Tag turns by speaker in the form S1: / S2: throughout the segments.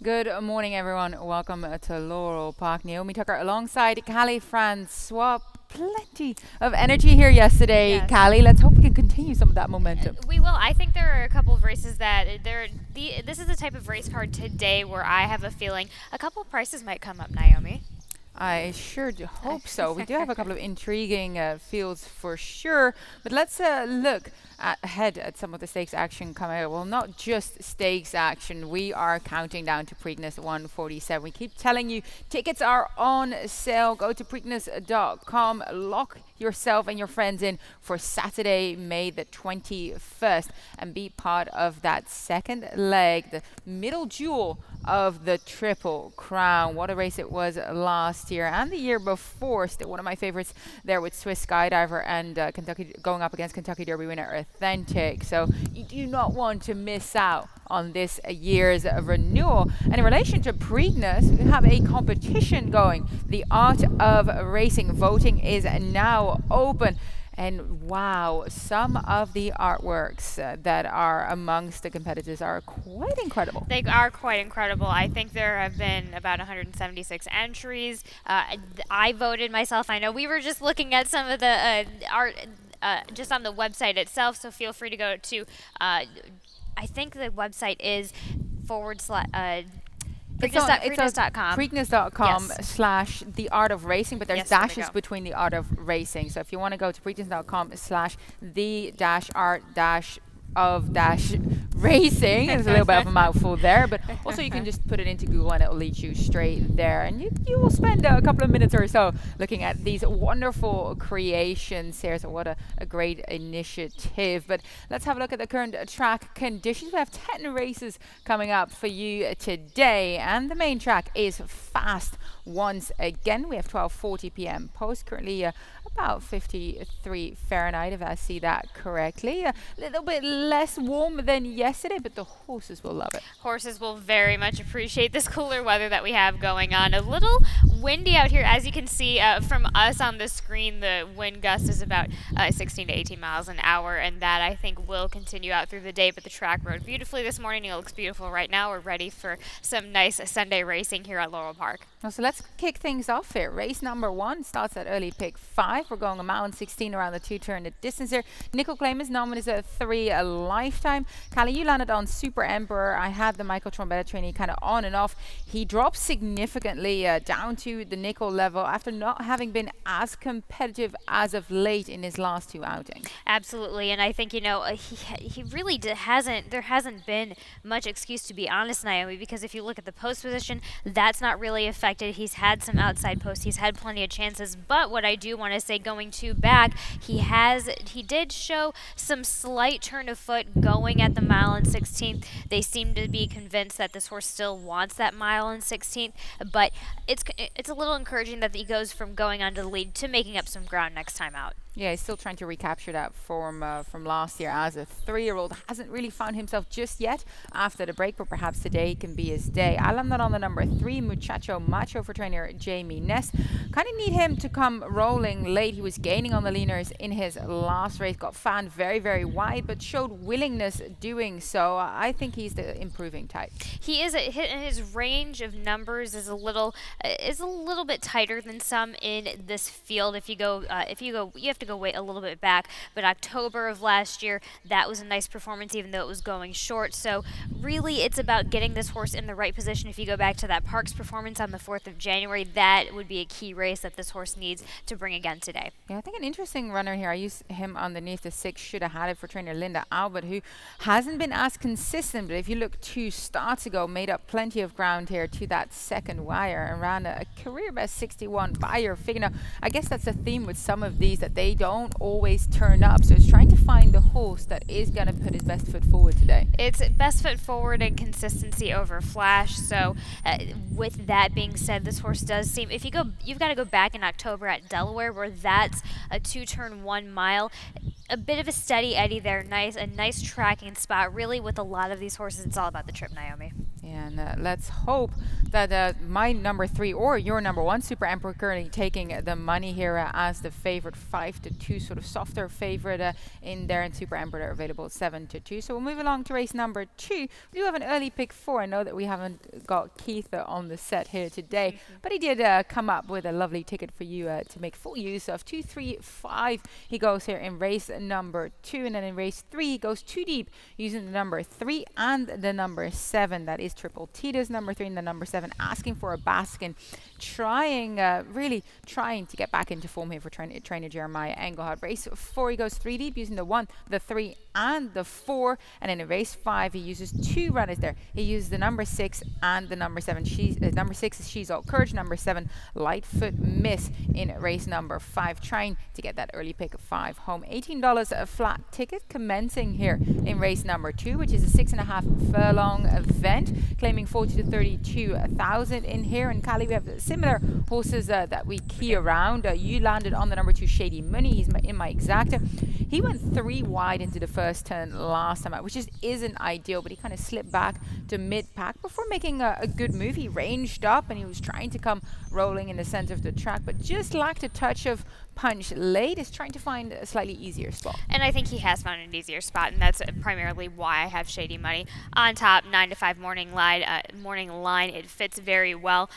S1: Good morning, everyone. Welcome to Laurel Park. Naomi Tucker alongside Callie Francois. Plenty of energy here yesterday,
S2: Yes.
S1: Callie. Let's hope we can continue some of that momentum.
S2: We will. I think there are a couple of races that this is the type of race card today where I have a feeling a couple of prices might come up, Naomi.
S1: I sure do hope so. We do have a couple of intriguing fields for sure, but let's look ahead at some of the stakes action coming out. Well, not just stakes action. We are counting down to Preakness 147. We keep telling you tickets are on sale. Go to preakness.com. Lock yourself and your friends in for Saturday, May the 21st, and be part of that second leg, the middle jewel of the Triple Crown. What a race it was last year and the year before. Still one of my favorites there with Swiss Skydiver and Kentucky going up against Kentucky Derby winner Authentic. So you do not want to miss out on this year's renewal. And in relation to Preakness, we have a competition going. The Art of Racing voting is now open. And wow, some of the artworks that are amongst the competitors are quite incredible.
S2: They are quite incredible. I think there have been about 176 entries. I voted myself. I know we were just looking at some of the art just on the website itself, so feel free to go to, I think the website is forward slash. Preakness.com.
S1: Preakness.com
S2: Yes.
S1: slash the art of racing, but there's
S2: Yes, there we
S1: dashes
S2: go.
S1: between the art of racing. So if you want to go to preakness.com slash the dash art dash of dash racing, it's a little bit of a mouthful there, but also you can just put it into Google and it will lead you straight there. And you will spend a couple of minutes or so looking at these wonderful creations here. So what a great initiative. But let's have a look at the current track conditions. We have 10 races coming up for you today, and the main track is fast once again. We have 12:40 p.m. post, currently about 53 Fahrenheit, if I see that correctly. A little bit less warm than yesterday, but the horses will love it.
S2: Horses will very much appreciate this cooler weather that we have going on. A little windy out here. As you can see from us on the screen, the wind gust is about 16 to 18 miles an hour, and that I think will continue out through the day. But the track rode beautifully this morning. It looks beautiful right now. We're ready for some nice Sunday racing here at Laurel Park.
S1: Well, so let's kick things off here. Race number 1 starts at early pick 5. We're going a mile and 16 around the 2-turn distance here. Nickel Claim is known as a 3 a lifetime. Callie, you landed on Super Emperor. I had the Michael Trombetta trainee kind of on and off. He dropped significantly down to the nickel level after not having been as competitive as of late in his last 2 outings.
S2: Absolutely, and I think he really hasn't. There hasn't been much excuse, to be honest, Naomi, because if you look at the post position, that's not really affected. He's had some outside posts. He's had plenty of chances, but what I do want to say, going 2 back, he did show some slight turn of foot going at the mile and 16th. They seem to be convinced that this horse still wants that mile and 16th, but it's a little encouraging that he goes from going on to the lead to making up some ground next time out.
S1: Yeah, he's still trying to recapture that form from last year as a 3-year-old. Hasn't really found himself just yet after the break, but perhaps today can be his day. I landed on the number 3, Muchacho Macho, for trainer Jamie Ness. Kind of need him to come rolling late. He was gaining on the leaners in his last race, got fanned very, very wide, but showed willingness doing so. I think he's the improving type.
S2: He is. His range of numbers is a little bit tighter than some in this field. You have to go wait a little bit back, but October of last year, that was a nice performance even though it was going short. So really it's about getting this horse in the right position. If you go back to that Parks performance on the 4th of January, that would be a key race that this horse needs to bring again today.
S1: Yeah, I think an interesting runner here. I used him underneath the 6, should have had it, for trainer Linda Albert, who hasn't been as consistent, but if you look 2 starts ago, made up plenty of ground here to that second wire and ran a career best 61 by your figure. Now, I guess that's a theme with some of these, that they don't always turn up. So it's trying to find the horse that is going to put his best foot forward today.
S2: It's best foot forward and consistency over flash. So with that being said, this horse does seem, you've got to go back in October at Delaware, where that's a 2-turn 1 mile. A bit of a steady eddy there, a nice tracking spot. Really, with a lot of these horses, it's all about the trip, Naomi.
S1: And let's hope that my number 3 or your number 1 Super Emperor currently taking the money here as the favorite, 5-2, sort of softer favorite in there, and Super Emperor available at 7-2. So we'll move along to race number 2. We do have an early pick 4. I know that we haven't got Keith on the set here today, but he did come up with a lovely ticket for you to make full use of. 2, 3, 5. He goes here in race number 2, and then in race 3 he goes too deep using the number 3 and the number 7. That is Triple Tito's number 3 and the number 7, asking for a Baskin, really trying to get back into form here for trainer Jeremiah Engelhardt. Race 4 he goes 3 deep using the 1, the 3 and the 4, and in race 5 he uses 2 runners there. He uses the number 6 and the number 7. Number 6 is She's All Courage, number 7 Lightfoot Miss in race number 5, trying to get that early pick of 5 home. $18 a flat ticket commencing here in race number 2, which is a 6.5 furlong event, claiming 40 to 32,000 in here. And Cali, we have similar horses that we key around. You landed on the number 2 Shady Money. He's in my exacta. He went 3 wide into the first turn last time out, which just isn't ideal, but he kind of slipped back to mid-pack before making a good move. He ranged up and he was trying to come rolling in the center of the track, but just lacked a touch of punch late. Is trying to find a slightly easier spot.
S2: And I think he has found an easier spot, and that's primarily why I have Shady Money on top. 9 to 5 morning line. It fits very well.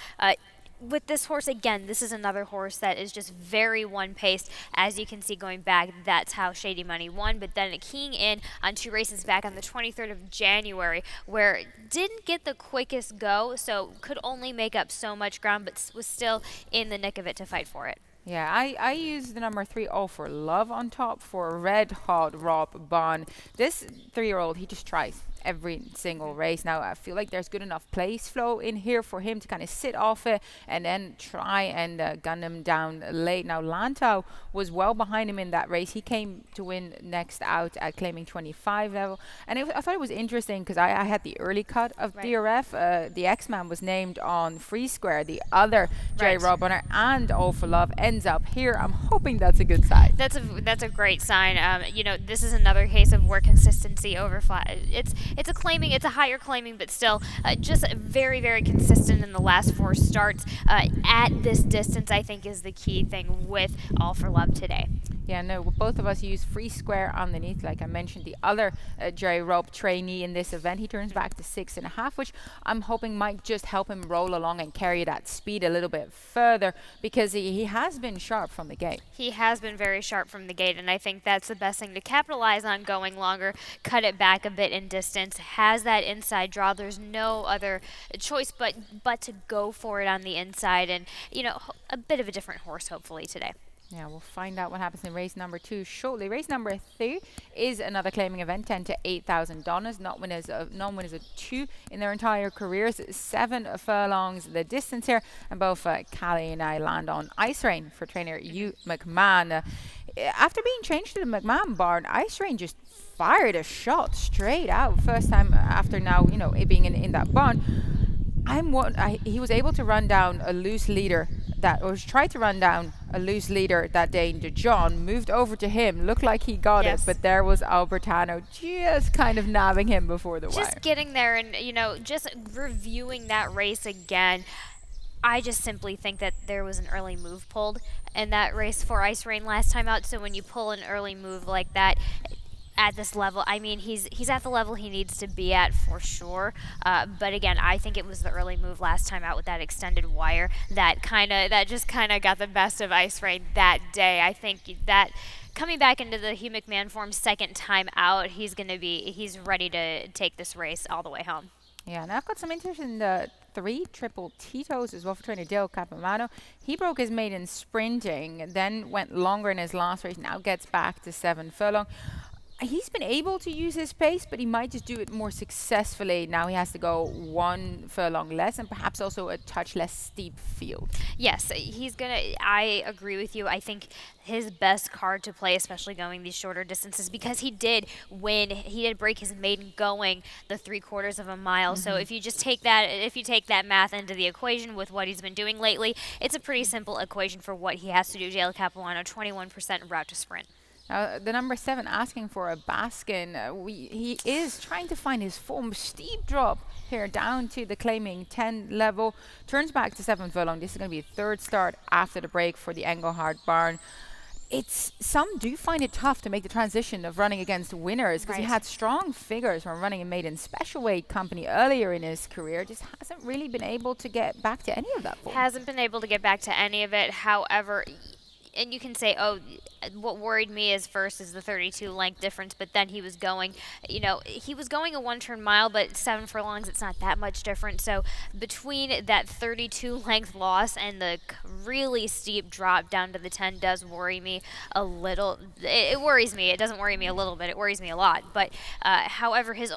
S2: With this horse, again, this is another horse that is just very one-paced. As you can see going back, that's how Shady Money won. But then keying in on 2 races back on the 23rd of January, where it didn't get the quickest go, so could only make up so much ground, but was still in the nick of it to fight for it.
S1: Yeah, I use the number 3 All for Love on top for Red Hot Rob Bond. This 3-year-old, he just tries every single race. Now, I feel like there's good enough place flow in here for him to kind of sit off it and then try and gun him down late. Now, Lantau was well behind him in that race. He came to win next out at claiming 25 level. And I thought it was interesting because I had the early cut of DRF. The X-Man was named on Free Square. The other J. Rob Runner and All for Love ends up here. I'm hoping that's a good sign.
S2: That's a great sign. This is another case of where consistency over flat. It's a higher claiming, but still just very, very consistent in the last 4 starts. At this distance, I think is the key thing with All for Love today.
S1: Yeah, no, both of us use Free Square underneath. Like I mentioned, the other Jerry Robb trainee in this event, he turns back to 6.5, which I'm hoping might just help him roll along and carry that speed a little bit further, because he has been sharp from the gate.
S2: He has been very sharp from the gate, and I think that's the best thing to capitalize on going longer, cut it back a bit in distance, has that inside draw. There's no other choice but to go for it on the inside, and, a bit of a different horse hopefully today.
S1: Yeah, we'll find out what happens in race number 2 shortly. Race number 3 is another claiming event, $10,000 to $8,000. Non-winners of 2 in their entire careers. 7 furlongs the distance here, and both Callie and I land on Ice Rain for trainer Hugh McMahon. After being changed to the McMahon barn, Ice Rain just fired a shot straight out. First time after now, it being in that barn. He was able to run down a loose leader tried to run down a loose leader that day into John, moved over to him, looked like he got it, but there was Albertano just kind of nabbing him before the wire.
S2: Just getting there and, just reviewing that race again. I just simply think that there was an early move pulled in that race for Ice Rain last time out. So when you pull an early move like that, at this level, I mean, he's at the level he needs to be at for sure. But again, I think it was the early move last time out with that extended wire that just kind of got the best of Ice Rain that day. I think that coming back into the Hugh McMahon form second time out, he's ready to take this race all the way home.
S1: Yeah, and I've got some interest in the 3 Triple Tito's as well for trainer Dale Capomano. He broke his maiden sprinting, then went longer in his last race, now gets back to 7 furlong. He's been able to use his pace, but he might just do it more successfully. Now he has to go 1 furlong less and perhaps also a touch less steep field.
S2: Yes, I agree with you. I think his best card to play, especially going these shorter distances, because he did break his maiden going the 3/4 of a mile. Mm-hmm. So if you take that math into the equation with what he's been doing lately, it's a pretty simple equation for what he has to do. Dale Capuano, 21% route to sprint.
S1: The number 7 asking for a Baskin. He is trying to find his form. Steep drop here down to the claiming 10 level. Turns back to 7 furlong. This is going to be a third start after the break for the Engelhard barn. It's some do find it tough to make the transition of running against winners because he
S2: Right.
S1: had strong figures from running a maiden special weight company earlier in his career. Just hasn't really been able to get back to any of that form.
S2: Hasn't been able to get back to any of it. However, and you can say, oh, what worried me is first is the 32 length difference, but then he was going, he was going a 1 turn mile, but 7 furlongs, it's not that much different. So between that 32 length loss and the really steep drop down to the 10 does worry me a little. It worries me. It doesn't worry me a little bit. It worries me a lot. But however, his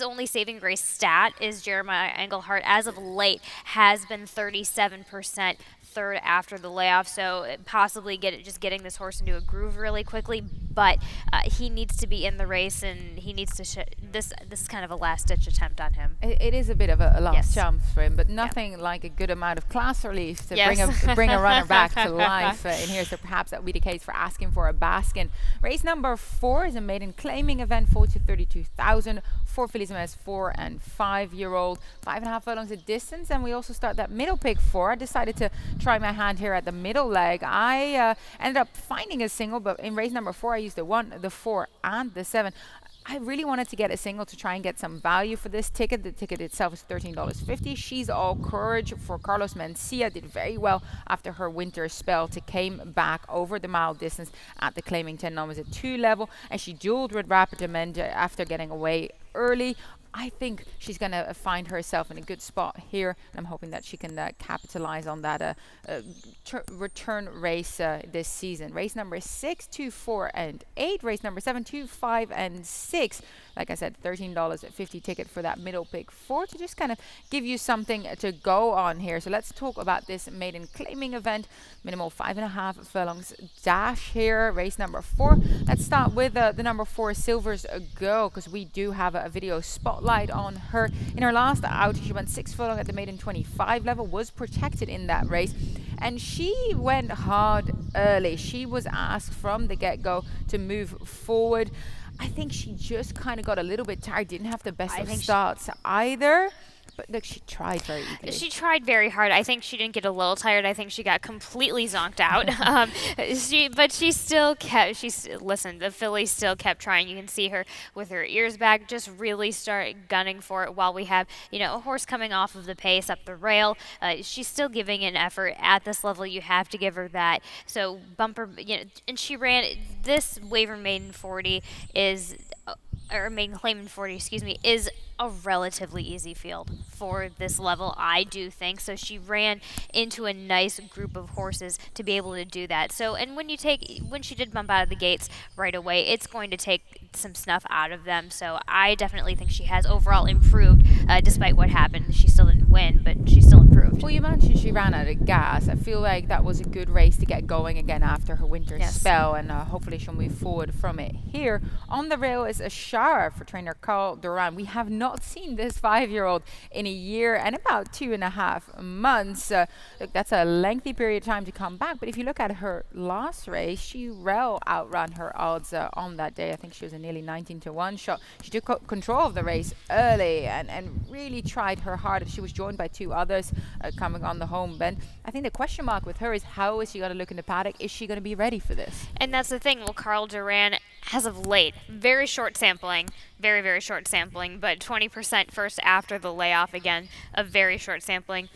S2: only saving grace stat is Jeremiah Engelhart as of late has been 37% third after the layoff, so possibly just getting this horse into a groove really quickly. But he needs to be in the race, and he needs to. This is kind of a last ditch attempt on him.
S1: It is a bit of a last
S2: Yes.
S1: chance for him, but nothing like a good amount of class release to
S2: Yes.
S1: bring a runner back to life. And here, so perhaps that would be the case for asking for a Baskin. Race number 4 is a maiden claiming event, 4 to 32,000. 4 fillies as 4 and 5-year-old, 5.5 furlongs a distance, and we also start that middle pick 4. I decided to try my hand here at the middle leg. I ended up finding a single, but in race number 4, I used the 1, the 4, and the 7. I really wanted to get a single to try and get some value for this ticket. The ticket itself is $13.50. She's All Courage for Carlos Mencia. Did very well after her winter spell to came back over the mile distance at the claiming 10 numbers at 2 level. And she dueled with Rapid Demand after getting away early. I think she's going to find herself in a good spot here. And I'm hoping that she can capitalize on that return race this season. Race number 6, 2, 4, and 8. Race number 7, 2, 5, and 6. Like I said, $13.50 ticket for that middle pick 4 to just kind of give you something to go on here. So let's talk about this maiden claiming event. Minimal 5.5 furlongs dash here. Race number 4. Let's start with the number 4, Silver's Girl, because we do have a video spotlight on her. In her last outing, she went 6 furlong at the maiden 25 level, was protected in that race, and she went hard early. She was asked from the get-go to move forward. I think she just kind of got a little bit tired, didn't have the best of starts either. But look, she tried very eagerly.
S2: She tried very hard. I think she didn't get a little tired. I think she got completely zonked out. But she still kept. Listen. The filly still kept trying. You can see her with her ears back, just really start gunning for it. While we have, a horse coming off of the pace up the rail, she's still giving an effort at this level. You have to give her that. So bumper, and she ran this Waiver Maiden 40 is. Or maiden claiming 40, is a relatively easy field for this level, I do think. So she ran into a nice group of horses to be able to do that. So, and when she did bump out of the gates right away, it's going to take some snuff out of them. So I definitely think she has overall improved, despite what happened. She still didn't win, but she still improved.
S1: Well, you mentioned she ran out of gas. I feel like that was a good race to get going again after her winter spell, and hopefully she'll move forward from it. Here on the rail is a shower for trainer Carl Duran. We have not seen this 5-year-old in a year and about 2.5 months. Look, that's a lengthy period of time to come back, but if you look at her last race, she well outran her odds on that day. I think she was a nearly 19-1 shot. She took control of the race early and really tried her hardest. She was joined by 2 others coming on the home bend. I think the question mark with her is how is she going to look in the paddock? Is she going to be ready for this?
S2: And that's the thing. Well, Carl Duran, as of late, very short sampling, very, very short sampling, but 20% first after the layoff, again, a very short sampling.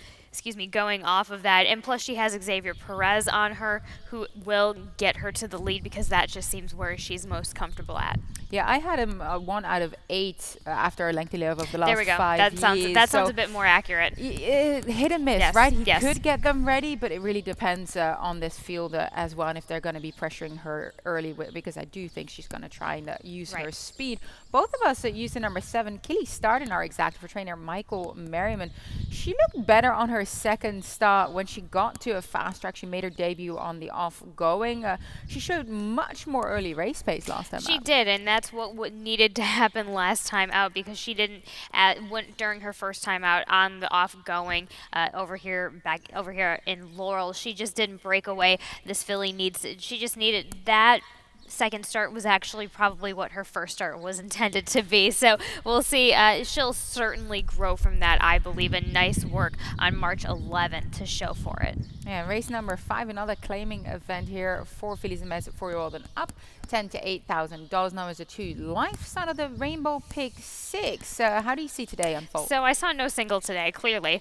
S2: Going off of that. And plus she has Xavier Perez on her, who will get her to the lead because that just seems where she's most comfortable at.
S1: Yeah, I had him 1 out of 8 after a lengthy layoff of the last 5 years.
S2: There we go. That sounds a bit more accurate.
S1: Hit and miss, right? He could get them ready, but it really depends on this field as well, and if they're going to be pressuring her early, because I do think she's going to try and use her speed. Both of us used the number 7, Killy Starden, our exact for trainer Michael Merriman. She looked better on her second start when she got to a fast track. She made her debut on the off-going. She showed much more early race pace last time out.
S2: She did, and that's what needed to happen last time out, because she didn't during her first time out on the off-going over here in Laurel. She just didn't break away. This filly she just needed that second start was actually probably what her first start was intended to be. So we'll see. She'll certainly grow from that, I believe. A nice work on March 11th to show for it.
S1: Yeah, race number 5, another claiming event here for fillies and mares at 4-year-old and up, $10,000 to $8,000. Now is the 2 life side of the Rainbow Pick 6. How do you see today unfold?
S2: So I saw no single today, clearly.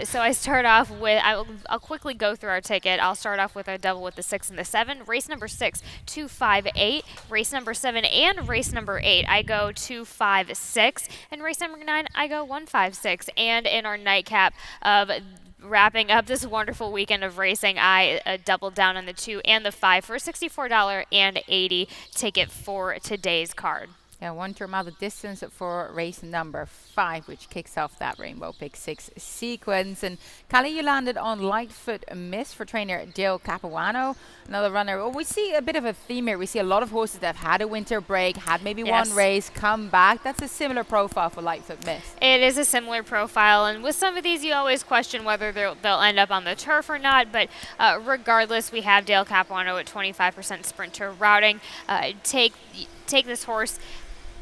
S2: So I start off with, I'll quickly go through our ticket. I'll start off with a double with the 6 and the 7. Race number 6, 2, 5, 8. Race number 7 and race number 8, I go 2, 5, 6. And race number 9, I go 1, 5, 6. And in our nightcap of wrapping up this wonderful weekend of racing, I doubled down on the 2 and the 5 for a $64.80 ticket for today's card.
S1: Yeah, 1 term out of distance for race number 5, which kicks off that Rainbow Pick 6 sequence. And Callie, you landed on Lightfoot Miss for trainer Dale Capuano, another runner. Well, we see a bit of a theme here. We see a lot of horses that have had a winter break, had maybe one race, come back. That's a similar profile for Lightfoot Miss.
S2: It is a similar profile, and with some of these, you always question whether they'll end up on the turf or not. But regardless, we have Dale Capuano at 25% sprinter routing. Take this horse,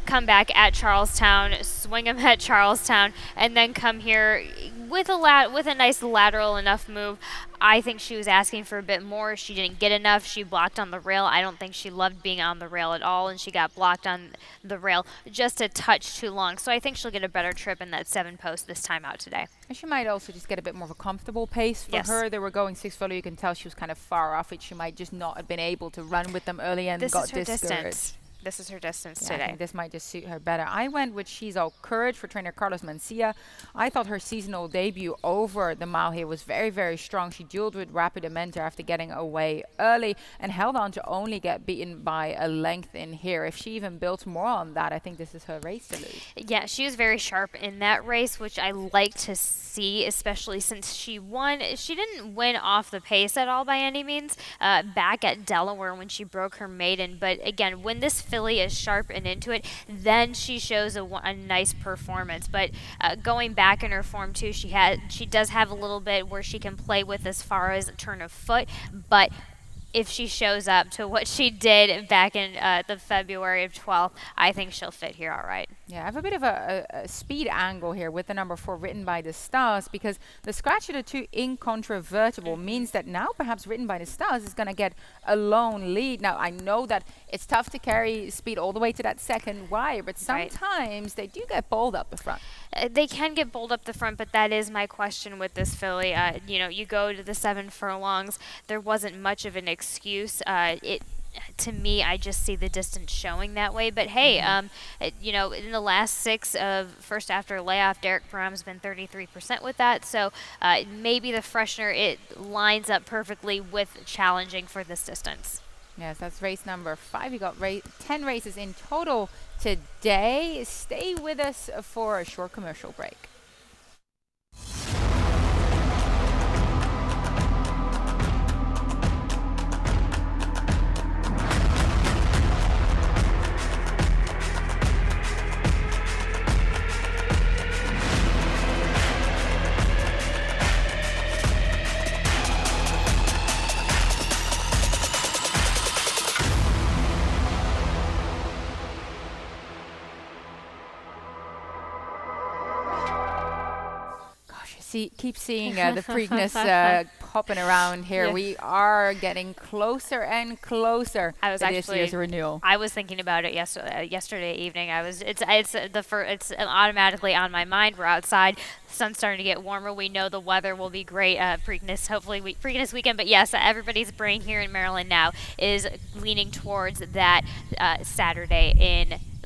S2: come back at Charlestown, swing him at Charlestown, and then come here with a nice lateral enough move. I think she was asking for a bit more. She didn't get enough. She blocked on the rail. I don't think she loved being on the rail at all, and she got blocked on the rail just a touch too long. So I think she'll get a better trip in that 7 post this time out today.
S1: And she might also just get a bit more of a comfortable pace for her. They were going 6 follow. You can tell she was kind of far off it. She might just not have been able to run with them early and got discouraged.
S2: Distance. This is her distance today.
S1: I think this might just suit her better. I went with She's All Courage for trainer Carlos Mencia. I thought her seasonal debut over the mile here was very, very strong. She dueled with Rapid Mentor after getting away early and held on to only get beaten by a length in here. If she even built more on that, I think this is her race to lose.
S2: Yeah, she was very sharp in that race, which I like to see, especially since she won. She didn't win off the pace at all by any means back at Delaware when she broke her maiden. But again, when this filly is sharp and into it, then she shows a nice performance. But going back in her form too, she does have a little bit where she can play with as far as a turn of foot, but if she shows up to what she did back in the February of 12th, I think she'll fit here all right.
S1: Yeah, I have a bit of a speed angle here with the number 4 Written by the Stars, because the scratch of the 2 incontrovertible means that now perhaps Written by the Stars is going to get a lone lead. Now, I know that it's tough to carry speed all the way to that second wire, but sometimes they do get bold up the front.
S2: They can get bold up the front, but that is my question with this filly. You go to the 7 furlongs, there wasn't much of an excuse. To me, I just see the distance showing that way. But hey, in the last 6 of first after layoff, Derek Brom's been 33% with that. So maybe the freshener, it lines up perfectly with challenging for this distance.
S1: Yes, that's race number 5. You got 10 races in total today. Stay with us for a short commercial break. Keep seeing the Preakness popping around here. Yeah. We are getting closer and closer to this year's renewal.
S2: I was thinking about it yesterday evening. It's automatically on my mind. We're outside. The sun's starting to get warmer. We know the weather will be great. Preakness, hopefully Preakness weekend. But yes, everybody's brain here in Maryland now is leaning towards that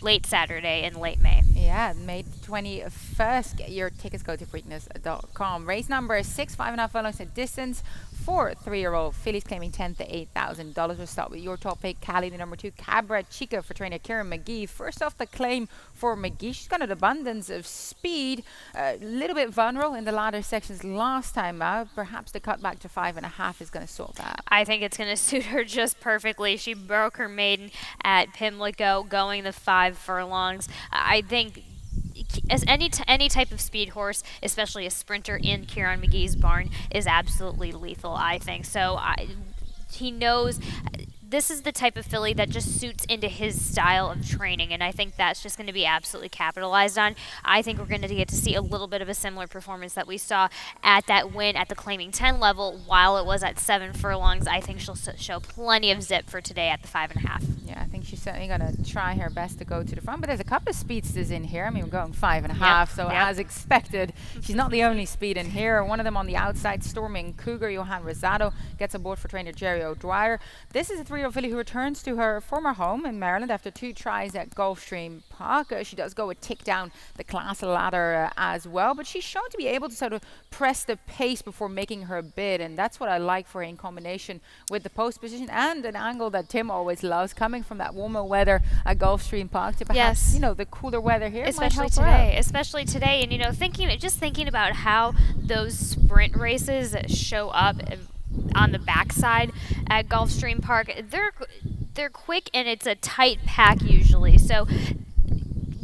S2: late Saturday in late May.
S1: Yeah, May 21st. Get your tickets. Go to Preakness.com. Race number 6, 5.5 furlongs at distance for 3-year-old fillies, claiming $10,000 to $8,000. We'll start with your top pick, Callie, the number 2, Cabra Chica for trainer Kieran McGee. First off, the claim for McGee. She's got an abundance of speed, a little bit vulnerable in the latter sections last time out. Perhaps the cut back to 5.5 is going to sort that.
S2: I think it's going to suit her just perfectly. She broke her maiden at Pimlico, going the 5 furlongs. I think as any type of speed horse, especially a sprinter in Kieran McGee's barn, is absolutely lethal, I think. So he knows this is the type of filly that just suits into his style of training, and I think that's just going to be absolutely capitalized on. I think we're going to get to see a little bit of a similar performance that we saw at that win at the claiming 10 level while it was at 7 furlongs. I think she'll show plenty of zip for today at the 5.5.
S1: Yeah, I think she's certainly going to try her best to go to the front. But there's a couple of speedsters in here. I mean, we're going 5.5, so as expected, she's not the only speed in here. One of them on the outside, Storming Cougar, Johan Rosado, gets aboard for trainer Jerry O'Dwyer. This is a 3-year-old filly who returns to her former home in Maryland after 2 tries at Gulfstream Park. She does go a tick down the class ladder as well, but she's shown to be able to sort of press the pace before making her bid, and that's what I like for her in combination with the post position and an angle that Tim always loves, coming from that warmer weather at Gulfstream Park to perhaps, the cooler weather here.
S2: Especially today. And, thinking about how those sprint races show up on the backside at Gulfstream Park, they're quick and it's a tight pack usually. So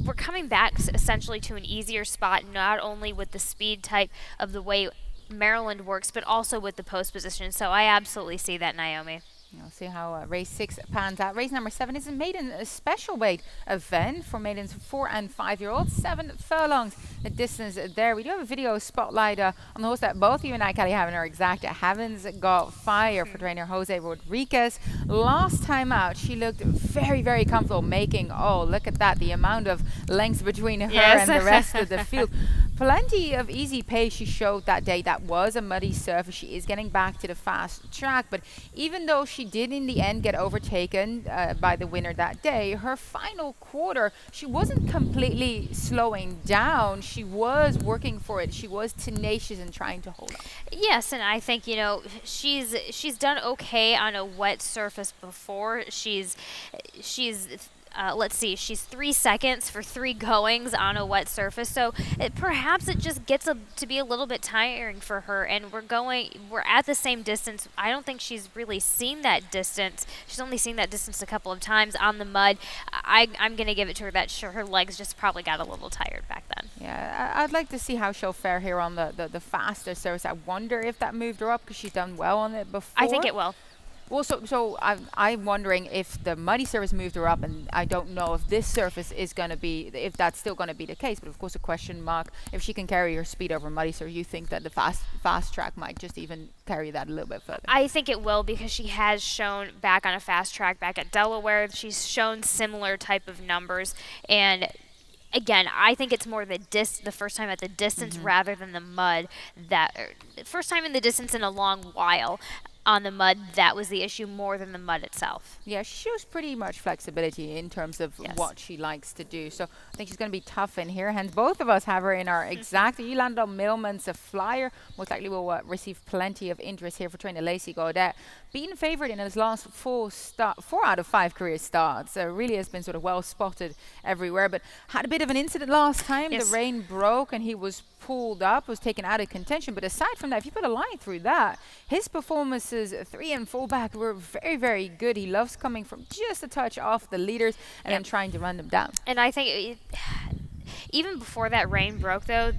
S2: we're coming back essentially to an easier spot, not only with the speed type of the way Maryland works, but also with the post position. So I absolutely see that, Naomi.
S1: We'll see how race 6 pans out. Race number 7 is a maiden special weight event for maidens 4 and 5-year-olds. 7 furlongs the distance there. We do have a video spotlight on the horse that both you and I, Kelly, have in our exact. Heavens Got Fire for trainer Jose Rodriguez. Last time out, she looked very, very comfortable making, look at that, the amount of length between her and the rest of the field. Plenty of easy pace she showed that day. That was a muddy surface. She is getting back to the fast track, but even though she did in the end get overtaken by the winner that day, her final quarter, she wasn't completely slowing down. She was working for it. She was tenacious and trying to hold on.
S2: Yes, and I think, she's done okay on a wet surface before. She's let's see, she's 3 seconds for 3 goings on a wet surface, so perhaps it just gets to be a little bit tiring for her, and we're at the same distance. I don't think she's really seen that distance. She's only seen that distance a couple of times on the mud. I'm going to give it to her that her legs just probably got a little tired back then.
S1: Yeah, I'd like to see how she'll fare here on the faster surface. I wonder if that moved her up because she's done well on it before.
S2: I think it will.
S1: Well, so I'm wondering if the muddy surface moved her up, and I don't know if this surface is going to be, if that's still going to be the case. But of course, a question mark. If she can carry her speed over muddy surface, you think that the fast track might just even carry that a little bit further?
S2: I think it will, because she has shown back on a fast track back at Delaware. She's shown similar type of numbers, and again, I think it's more the first time at the distance rather than the mud. First time in the distance in a long while. On the mud, that was the issue more than the mud itself.
S1: Yeah, she shows pretty much flexibility in terms of what she likes to do. So I think she's going to be tough in here. Hence, both of us have her in our exact. You landed on Millman's a flyer. Most likely will receive plenty of interest here for trainer Lacey Gaudet. Being favourite in his last 4 out of 5 career starts. Really has been sort of well spotted everywhere, but had a bit of an incident last time. The rain broke and he was pulled up, was taken out of contention. But aside from that, if you put a line through that, his performances 3 and 4 back were very, very good. He loves coming from just a touch off the leaders and then trying to run them down.
S2: And I think even before that rain broke, though,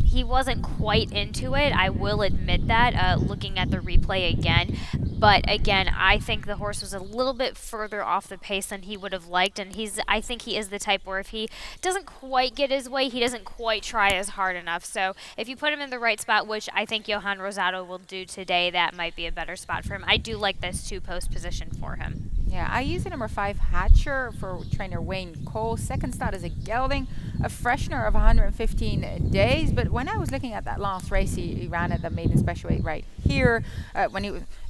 S2: he wasn't quite into it. I will admit that, looking at the replay again. But again, I think the horse was a little bit further off the pace than he would have liked. And I think he is the type where if he doesn't quite get his way, he doesn't quite try as hard enough. So if you put him in the right spot, which I think Johan Rosado will do today, that might be a better spot for him. I do like this 2-post position for him.
S1: Yeah, I use the number 5 Hatcher for trainer Wayne Cole. Second start is a gelding, a freshener of 115 days. But when I was looking at that last race, he ran at the maiden special weight right here.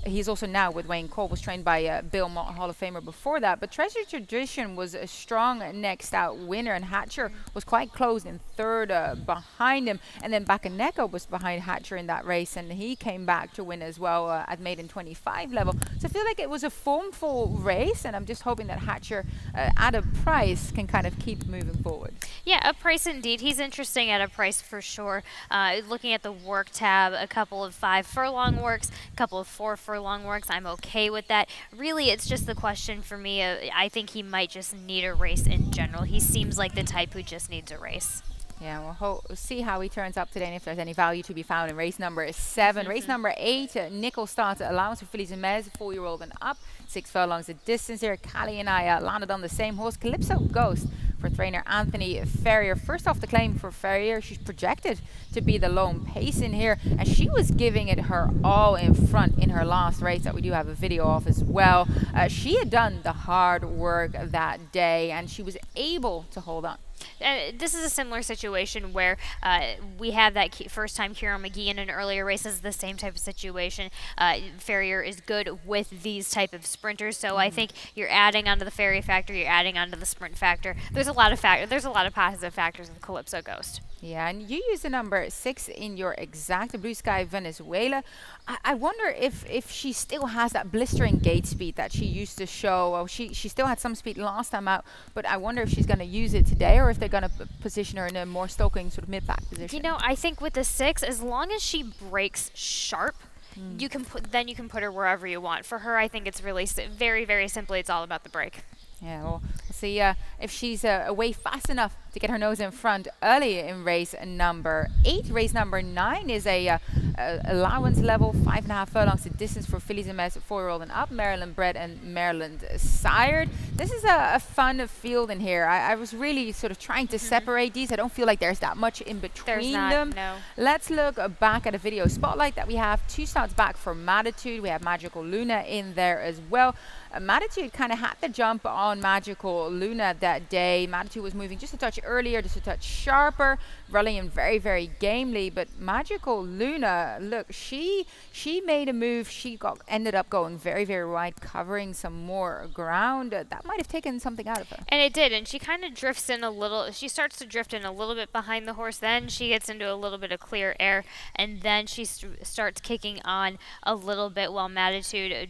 S1: He's also now with Wayne Cole, was trained by Bill Mott, Hall of Famer before that. But Treasure Tradition was a strong next out winner, and Hatcher was quite close in third behind him. And then Bacanecco was behind Hatcher in that race, and he came back to win as well at maiden 25 level. So I feel like it was a formful race, and I'm just hoping that Hatcher at a price can kind of keep moving forward.
S2: Yeah, a price indeed. He's interesting at a price for sure. Looking at the work tab, a couple of 5 furlong works, a couple of 4 furlong works. I'm okay with that. Really, it's just the question for me. I think he might just need a race in general. He seems like the type who just needs a race.
S1: Yeah, we'll see how he turns up today and if there's any value to be found in race number 7. Race number 8, Nickel starts allowance for fillies and mares, 4-year-old and up. 6 furlongs the distance here. Callie and I landed on the same horse, Calypso Ghost, for trainer Anthony Ferrier. First off the claim for Ferrier, she's projected to be the lone pace in here, and she was giving it her all in front in her last race that we do have a video of as well. She had done the hard work that day, and she was able to hold on.
S2: This is a similar situation where we have that first time Kieran McGee in an earlier race is the same type of situation. Ferrier is good with these type of sprinters, so I think you're adding onto the Ferrier factor, you're adding onto the sprint factor. There's a lot of positive factors with Calypso Ghost.
S1: Yeah, and you use the number 6 in your exact Blue Sky Venezuela. I wonder if she still has that blistering gate speed that she used to show. Well, she still had some speed last time out, but I wonder if she's going to use it today or if they're going to position her in a more stoking sort of mid-pack position.
S2: You know, I think with the 6, as long as she breaks sharp, you can put her wherever you want. For her, I think it's really very, very simply, it's all about the break.
S1: Yeah, well, we'll see if she's away fast enough to get her nose in front early in race number 8. Race number 9 is a allowance level, 5.5 furlongs the distance for fillies and mares, 4-year-old and up, Maryland bred and Maryland sired. This is a fun field in here. I was really sort of trying to separate these. I don't feel like there's that much in between them.
S2: No.
S1: Let's look back at a video spotlight that we have. 2 starts back for Matitude. We have Magical Luna in there as well. Matitude kind of had the jump on Magical Luna that day. Matitude was moving just a touch earlier, just a touch sharper, running very, very gamely. But Magical Luna, look, she made a move. She ended up going very, very wide, covering some more ground. That might have taken something out of her.
S2: And it did. And she kind of drifts in a little. She starts to drift in a little bit behind the horse. Then she gets into a little bit of clear air. And then she starts kicking on a little bit while Matitude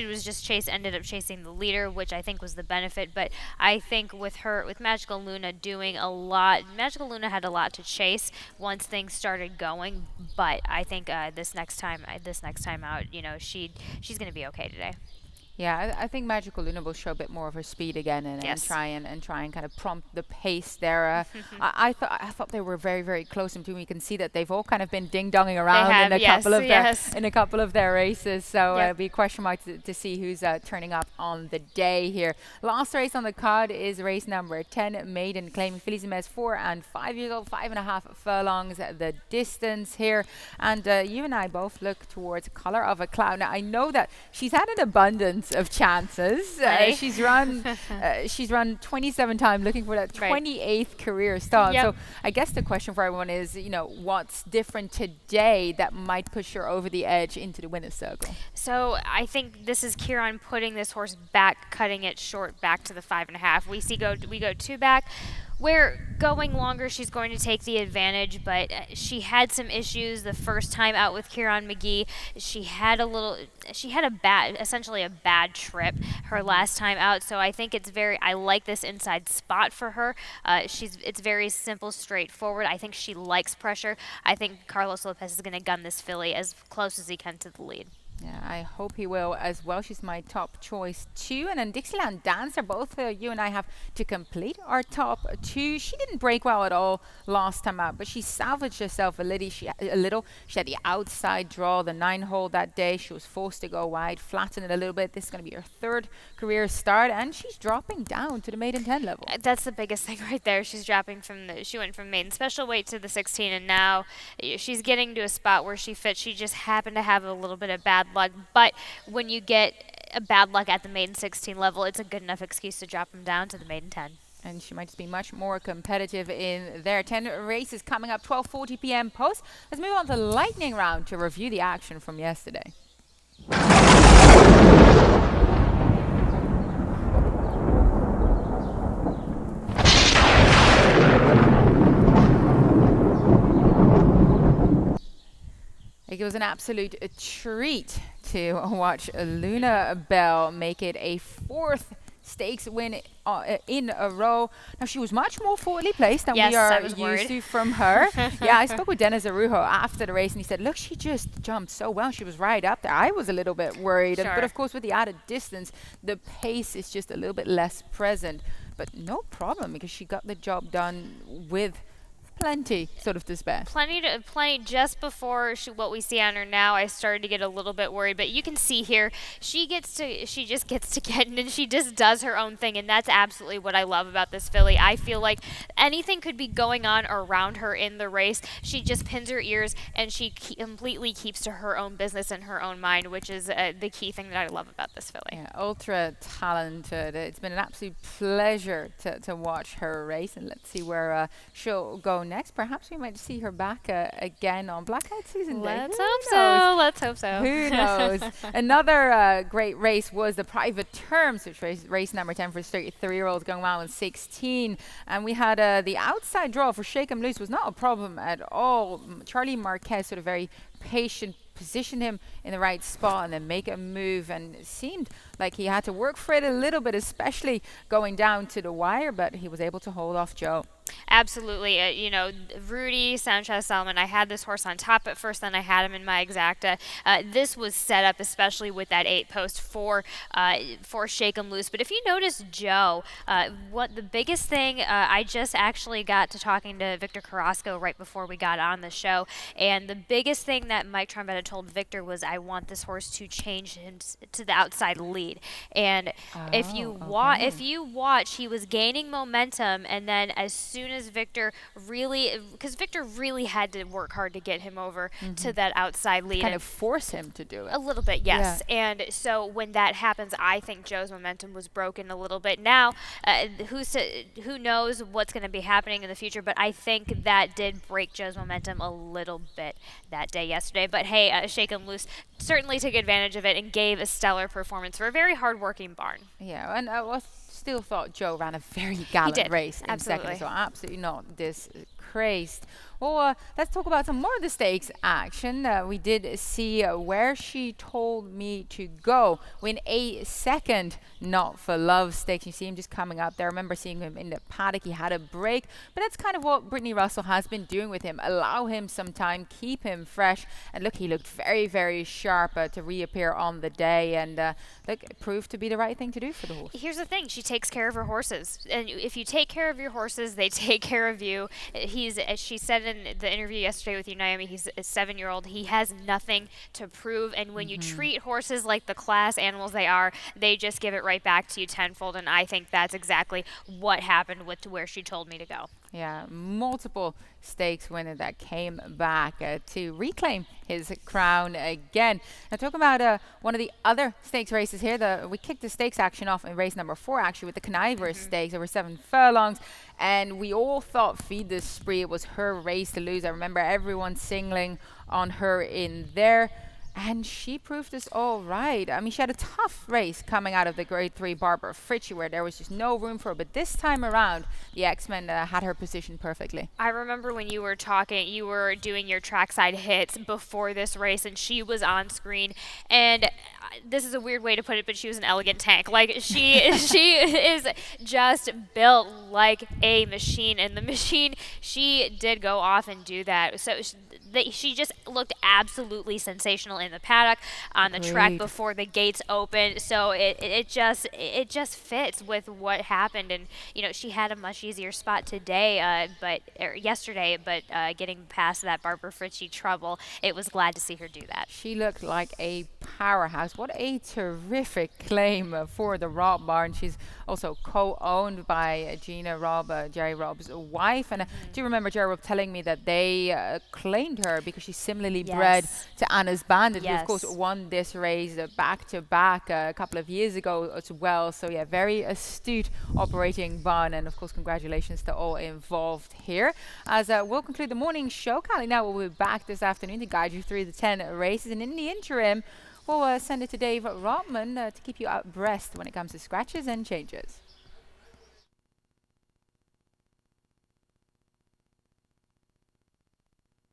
S2: was just ended up chasing the leader, which I think was the benefit. But I think with Magical Luna doing a lot, Magical Luna had a lot to chase once things started going. But I think this next time out, you know, she's going to be okay today.
S1: Yeah, I think Magical Luna will show a bit more of her speed again and try and kind of prompt the pace there. I thought they were very, very close in between. We can see that they've all kind of been ding-donging around in a couple of their races. So it'll be a question mark to see who's turning up on the day here. Last race on the card is race number 10, Maiden, claiming fillies and mares 4 and 5 years old, 5.5 furlongs the distance here. And you and I both look towards Color of a Cloud. Now I know that she's had an abundance of chances. She's run 27 times looking for that 28th career start. So I guess the question for everyone is, you know, what's different today that might push her over the edge into the winner's circle?
S2: So I think this is Kieran putting this horse back, cutting it short back to the 5.5. We go 2 back. Where going longer, she's going to take the advantage, but she had some issues the first time out with Kieran McGee. She had essentially a bad trip her last time out, so I think I like this inside spot for her. It's very simple, straightforward. I think she likes pressure. I think Carlos Lopez is going to gun this filly as close as he can to the lead.
S1: Yeah, I hope he will as well. She's my top choice too. And then Dixieland Dancer, both you and I have to complete our top 2. She didn't break well at all last time out, but she salvaged herself a little. She had the outside draw, the 9-hole that day. She was forced to go wide, flatten it a little bit. This is going to be her 3rd career start, and she's dropping down to the maiden 10 level.
S2: That's the biggest thing right there. She's dropping she went from maiden special weight to the 16, and now she's getting to a spot where she fits. She just happened to have a little bit of bad luck, but when you get a bad luck at the maiden 16 level, it's a good enough excuse to drop them down to the maiden 10.
S1: And she might just be much more competitive in their 10 races coming up, 12:40 p.m. post. Let's move on to the lightning round to review the action from yesterday. It was an absolute treat to watch Luna Bell make it a 4th stakes win in a row. Now, she was much more forwardly placed than we are used to from her. Yeah, I spoke with Dennis Arujo after the race, and he said, look, she just jumped so well. She was right up there. I was a little bit worried.
S2: Sure.
S1: But, of course, with the added distance, the pace is just a little bit less present. But no problem, because she got the job done with plenty sort of despair.
S2: Plenty just before what we see on her now. I started to get a little bit worried, but you can see here she just gets to get in and she just does her own thing, and that's absolutely what I love about this filly. I feel like anything could be going on around her in the race. She just pins her ears and she completely keeps to her own business and her own mind, which is the key thing that I love about this filly.
S1: Yeah, ultra talented. It's been an absolute pleasure to watch her race, and let's see where she'll go next. Perhaps we might see her back again on Blackout Season Day.
S2: Let's hope so. Let's hope so.
S1: Who knows? Another great race was the Private Terms, which was race number 10 for 33-year-olds going around with 16. And we had the outside draw for Shake 'em Loose was not a problem at all. Charlie Marquez sort of very patient, position him in the right spot and then make a move, and it seemed like he had to work for it a little bit, especially going down to the wire, but he was able to hold off Joe.
S2: Absolutely. Rudy Sanchez-Salmon, I had this horse on top at first, then I had him in my exacta. This was set up especially with that 8 post for Shake 'em Loose. But if you notice Joe, what the biggest thing, I just actually got to talking to Victor Carrasco right before we got on the show, and the biggest thing that Mike Trombetta told Victor was, I want this horse to change him to the outside lead. And if you watch, he was gaining momentum, and then as soon as Victor really had to work hard to get him over to that outside lead.
S1: Kind of force him to do it.
S2: A little bit, yes. Yeah. And so when that happens, I think Joe's momentum was broken a little bit. Now, who knows what's going to be happening in the future, but I think that did break Joe's momentum a little bit that day yesterday. But hey, Shake 'em Loose certainly took advantage of it and gave a stellar performance for a very hard-working barn.
S1: Yeah, and I still thought Joe ran a very gallant race in second, so absolutely not disgraced. Well, let's talk about some more of the stakes action. We did see Where She Told Me to Go win a second Not for Love stakes. You see him just coming up there. I remember seeing him in the paddock. He had a break, but that's kind of what Brittany Russell has been doing with him. Allow him some time, keep him fresh, and look, he looked very, very sharp to reappear on the day, and look, it proved to be the right thing to do for the horse.
S2: Here's the thing, she takes care of her horses, and if you take care of your horses, they take care of you. As she said in the interview yesterday with you, Naomi, he's a 7-year-old. He has nothing to prove, and when you treat horses like the class animals they are, they just give it right back to you tenfold, and I think that's exactly what happened with Where She Told Me to Go.
S1: Yeah, multiple stakes winner that came back to reclaim his crown again. Now, talking about one of the other stakes races here, we kicked the stakes action off in race number 4, actually, with the Conivers Stakes over 7 furlongs, and we all thought Feed the Spree, it was her race to lose. I remember everyone singling on her in there. And she proved us all right. I mean, she had a tough race coming out of the Grade 3 Barbara Fritchie, where there was just no room for her. But this time around, the X-Men had her positioned perfectly.
S2: I remember when you were doing your trackside hits before this race, and she was on screen. And this is a weird way to put it, but she was an elegant tank. Like, she is just built like a machine. And the machine, she did go off and do that. So she just looked absolutely sensational in the paddock, on the track before the gates opened. So it just fits with what happened, and she had a much easier spot yesterday, but getting past that Barbara Fritchie trouble, it was glad to see her do that.
S1: She looked like a powerhouse. What a terrific claim for the Robb barn. She's also co-owned by Gina Robb, Jerry Robb's wife, and I do remember Jerry Robb telling me that they claimed her because she's similarly bred to Anna's Bandit, who of course won this race back-to-back a couple of years ago as well. So yeah, very astute operating barn, and of course congratulations to all involved here. As we'll conclude the morning show, Callie now will be back this afternoon to guide you through the 10 races, and in the interim we'll send it to Dave Rotman to keep you abreast when it comes to scratches and changes.